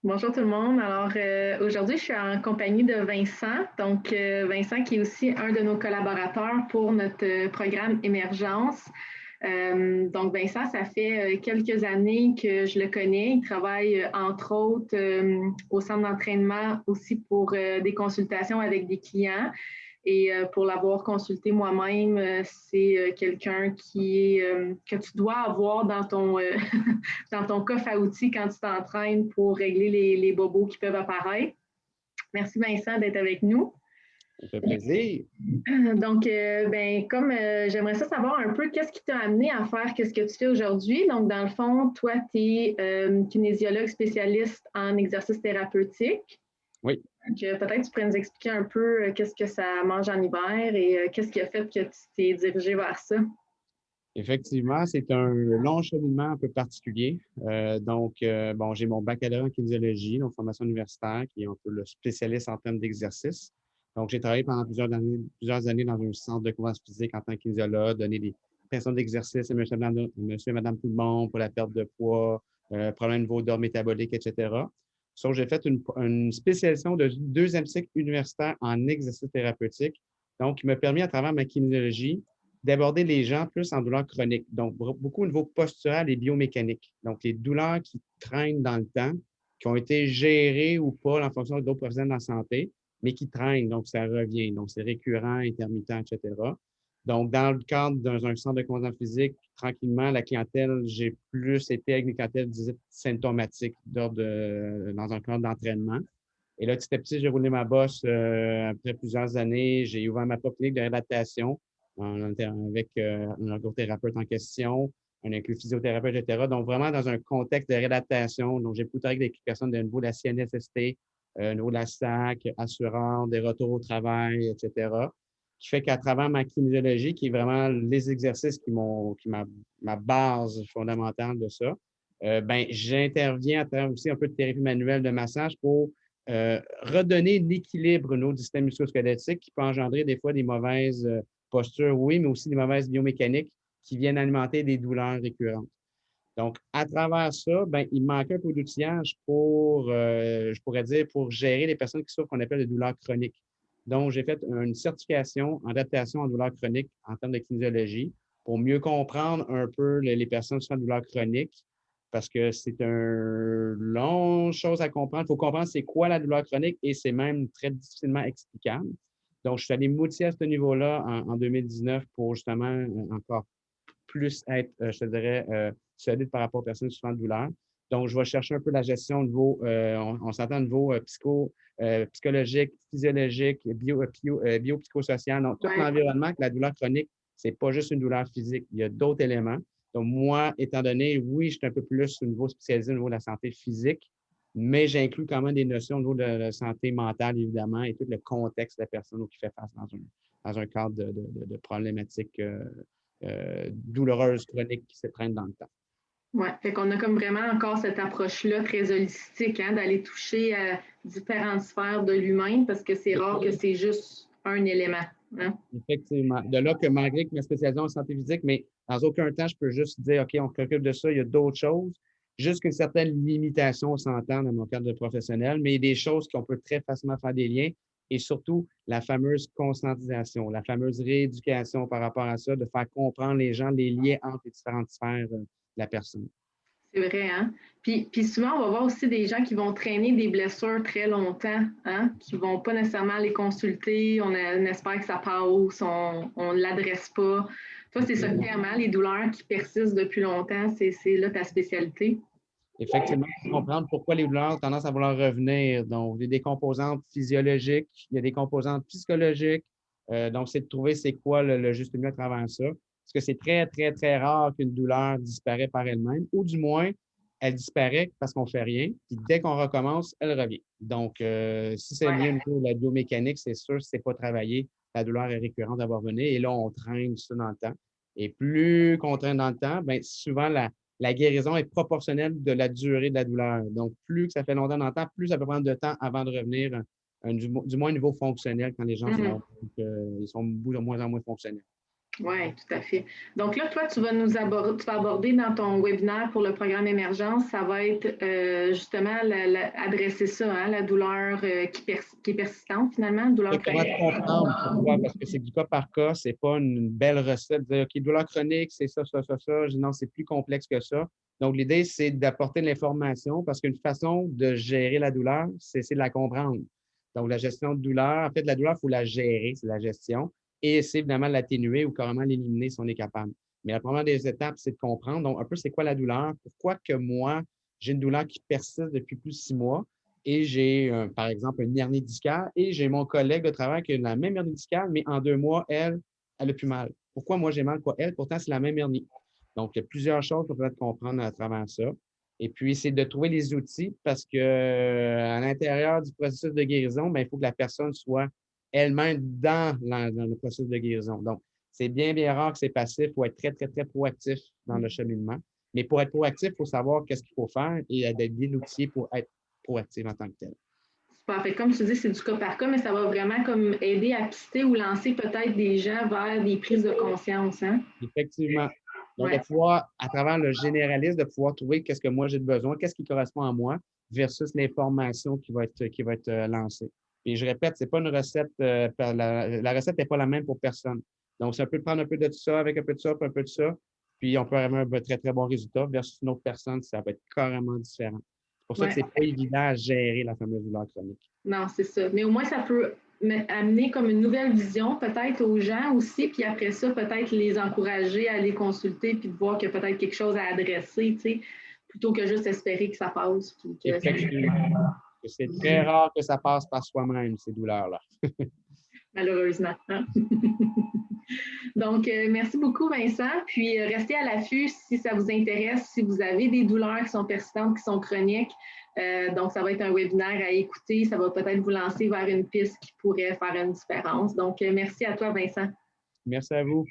Bonjour tout le monde. Alors aujourd'hui, je suis en compagnie de Vincent. Donc, Vincent qui est aussi un de nos collaborateurs pour notre programme Émergence. Donc, Vincent, ça fait quelques années que je le connais. Il travaille entre autres au centre d'entraînement aussi pour des consultations avec des clients. Et pour l'avoir consulté moi-même, c'est quelqu'un que tu dois avoir dans ton, dans ton coffre à outils quand tu t'entraînes pour régler les bobos qui peuvent apparaître. Merci Vincent d'être avec nous. Ça fait plaisir. Donc, comme j'aimerais ça savoir un peu qu'est-ce qui t'a amené à faire qu'est-ce que tu fais aujourd'hui. Donc, dans le fond, toi, tu es kinésiologue spécialiste en exercice thérapeutique. Oui, Donc, peut-être tu pourrais nous expliquer un peu qu'est-ce que ça mange en hiver et qu'est-ce qui a fait que tu t'es dirigé vers ça. effectivement, c'est un long cheminement un peu particulier. Bon, j'ai mon baccalauréat en kinésiologie, donc formation universitaire, qui est un peu le spécialiste en termes d'exercice. Donc, j'ai travaillé pendant plusieurs années dans un centre de convention physique en tant que kinésiologue, donner des personnes d'exercice à monsieur et madame tout le monde pour la perte de poids, problème de niveau d'ordre métabolique, etc. Donc, j'ai fait une spécialisation de deuxième cycle universitaire en exercice thérapeutique, donc qui m'a permis, à travers ma kinésiologie, d'aborder les gens plus en douleur chronique. Donc, beaucoup au niveau postural et biomécanique. Donc, les douleurs qui traînent dans le temps, qui ont été gérées ou pas en fonction d'autres professionnels de la santé, mais qui traînent. Donc, ça revient. Donc, c'est récurrent, intermittent, etc. Donc, dans le cadre d'un centre de condition physique, tranquillement, la clientèle, j'ai plus été avec des clientèles dites symptomatiques dans un cadre d'entraînement. Et là, petit à petit, j'ai roulé ma bosse après plusieurs années. J'ai ouvert ma propre clinique de réadaptation avec un ergothérapeute en question, un inclus physiothérapeute, etc. Donc, vraiment dans un contexte de réadaptation. Donc, j'ai pu travailler avec des personnes au niveau de la CNSST, au niveau de la SAC, assurance, des retours au travail, etc. Qui fait qu'à travers ma kinésiologie, qui est vraiment les exercices ma base fondamentale de ça, j'interviens à travers aussi un peu de thérapie manuelle de massage pour redonner l'équilibre au système musculo-squelettique qui peut engendrer des fois des mauvaises postures, oui, mais aussi des mauvaises biomécaniques qui viennent alimenter des douleurs récurrentes. Donc, à travers ça, il manque un peu d'outillage je pourrais dire, pour gérer les personnes qui souffrent qu'on appelle de douleurs chroniques. Donc, j'ai fait une certification en adaptation en douleurs chroniques en termes de kinésiologie pour mieux comprendre un peu les personnes souffrant de douleurs chroniques parce que c'est une longue chose à comprendre. Il faut comprendre c'est quoi la douleur chronique et c'est même très difficilement explicable. Donc, je suis allé m'outiller à ce niveau-là en 2019 pour justement encore plus être, je te dirais, solide par rapport aux personnes souffrant de douleur. Donc, je vais chercher un peu la gestion au niveau, on s'entend au niveau psychologique, physiologique, biopsychosocial. Donc, tout Ouais. l'environnement que la douleur chronique, c'est pas juste une douleur physique. Il y a d'autres éléments. Donc, moi, étant donné, oui, je suis un peu plus au niveau spécialisé au niveau de la santé physique, mais j'inclus quand même des notions au niveau de la santé mentale, évidemment, et tout le contexte de la personne qui fait face dans un cadre de problématiques douloureuse chronique qui se traîne dans le temps. Ouais, fait qu'on a comme vraiment encore cette approche-là très holistique, hein, d'aller toucher à différentes sphères de l'humain parce que c'est rare que c'est juste un élément. Hein. Effectivement. De là que malgré que ma spécialisation en santé physique, mais dans aucun temps, je peux juste dire, OK, on s'occupe de ça, il y a d'autres choses. Juste qu'une certaine limitation, on s'entend dans mon cadre de professionnel, mais il y a des choses qu'on peut très facilement faire des liens et surtout la fameuse conscientisation, la fameuse rééducation par rapport à ça, de faire comprendre les gens les liens entre les différentes sphères de la personne. C'est vrai, hein? Puis souvent, on va voir aussi des gens qui vont traîner des blessures très longtemps, hein? Qui ne vont pas nécessairement les consulter. On espère que ça passe, on ne l'adresse pas. Toi, c'est ça clairement, les douleurs qui persistent depuis longtemps, c'est là ta spécialité. Effectivement, comprendre pourquoi les douleurs ont tendance à vouloir revenir. Donc, il y a des composantes physiologiques, il y a des composantes psychologiques. Donc, c'est de trouver c'est quoi le juste milieu à travers ça. Parce que c'est très, très, très rare qu'une douleur disparaît par elle-même, ou du moins, elle disparaît parce qu'on ne fait rien. Puis dès qu'on recommence, elle revient. Donc, si c'est lié au Ouais. niveau de la biomécanique, c'est sûr, si ce n'est pas travaillé, la douleur est récurrente d'avoir venu. Et là, on traîne ça dans le temps. Et plus qu'on traîne dans le temps, bien, souvent, la guérison est proportionnelle de la durée de la douleur. Donc, plus que ça fait longtemps dans le temps, plus ça peut prendre de temps avant de revenir du moins au niveau fonctionnel quand les gens Mhm. ils sont de moins en moins fonctionnels. Oui, tout à fait. Donc là, toi, tu vas aborder dans ton webinaire pour le programme Émergence, ça va être justement adresser ça, hein, la douleur qui est persistante finalement, douleur Comment chronique. comprendre pourquoi? Parce que c'est du cas par cas, c'est pas une belle recette. De dire, OK, douleur chronique, c'est ça, ça, ça, ça. Je dis non, c'est plus complexe que ça. Donc, l'idée, c'est d'apporter de l'information parce qu'une façon de gérer la douleur, c'est de la comprendre. Donc, la gestion de douleur, en fait, la douleur, il faut la gérer, c'est la gestion. Et c'est évidemment l'atténuer ou carrément l'éliminer si on est capable. Mais la première des étapes, c'est de comprendre. Donc, un peu, c'est quoi la douleur? Pourquoi que moi, j'ai une douleur qui persiste depuis plus de 6 mois? Et j'ai, par exemple, une hernie discale et j'ai mon collègue de travail qui a la même hernie discale, mais en 2 mois, elle a plus mal. Pourquoi moi j'ai mal, quoi, elle? Pourtant, c'est la même hernie. Donc, il y a plusieurs choses qu'on peut comprendre à travers ça. Et puis, c'est de trouver les outils parce que à l'intérieur du processus de guérison, bien, il faut que la personne soit elle-même dans le processus de guérison. Donc, c'est bien, bien rare que c'est passif. Il faut être très, très, très proactif dans le cheminement. Mais pour être proactif, il faut savoir qu'est-ce qu'il faut faire et d'être bien outillé pour être proactive en tant que telle. Super. Fait que comme tu dis, c'est du cas par cas, mais ça va vraiment comme aider à pister ou lancer peut-être des gens vers des prises de conscience, hein? Effectivement. Donc, de Ouais. pouvoir, à travers le généraliste, de pouvoir trouver qu'est-ce que moi j'ai de besoin, qu'est-ce qui correspond à moi versus l'information qui va être lancée. Puis je répète, c'est pas une recette, la recette n'est pas la même pour personne. Donc, ça peut prendre un peu de tout ça, avec un peu de ça, puis un peu de ça, puis on peut avoir un très, très bon résultat versus une autre personne, ça peut être carrément différent. C'est pour ça que Ouais. c'est pas évident à gérer la fameuse douleur chronique. Non, c'est ça. Mais au moins, ça peut amener comme une nouvelle vision peut-être aux gens aussi, puis après ça, peut-être les encourager à les consulter, puis de voir qu'il y a peut-être quelque chose à adresser, tu sais, plutôt que juste espérer que ça passe. Puis que ça... Effectivement. C'est très rare que ça passe par soi-même, ces douleurs-là. Malheureusement, hein? Donc, merci beaucoup, Vincent. Puis, restez à l'affût si ça vous intéresse, si vous avez des douleurs qui sont persistantes, qui sont chroniques. Donc, ça va être un webinaire à écouter. Ça va peut-être vous lancer vers une piste qui pourrait faire une différence. Donc, merci à toi, Vincent. Merci à vous.